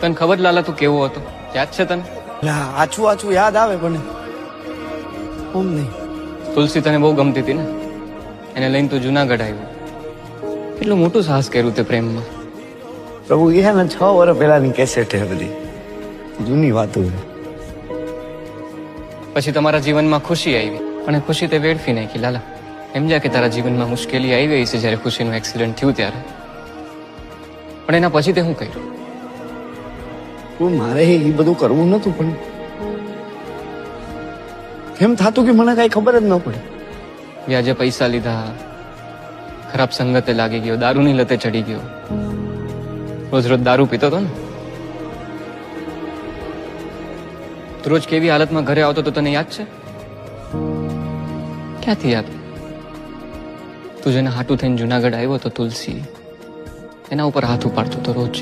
તને ખબર લાલા તું કેવો હતો? યાદ છે તને? આછું આછું યાદ આવે પણ ઓમ નહીં. તુલસી તને બહુ ગમતી હતી ને, એને લઈને તું જુનાગઢ આવ્યો. કેટલું મોટું સાહસ કર્યું તે પ્રેમમાં. પ્રભુ એ હે ને 6 વર્ષ પહેલાની કેસેટ હે બધી, જૂની વાતો છે. પછી તમારા જીવનમાં ખુશી આવી, પણ એ ખુશી તે વેડફી નાખી લાલા. સમજ્યા કે તારા જીવનમાં મુશ્કેલી આવી છે જ્યારે ખુશીનું એક્સિડન્ટ થયું ત્યારે, પણ એના પછી તે શું કર્યું? મારે એ બધું કરવું નતું, પણ કેમ થતું કે મને કઈ ખબર જ ન પડી. વ્યાજે પૈસા લીધા, ખરાબ સંગતે લાગી ગયો, દારૂની લતે ચડી ગયો, રોજ રોજ દારૂ પીતો હતો ને. તું રોજ કેવી હાલતમાં ઘરે આવતો તો તને યાદ છે? ક્યાંથી યાદ? તું જેને હાટું થઈને જુનાગઢ આવ્યો તો તુલસી, એના ઉપર હાથ ઉપાડતો તો રોજ.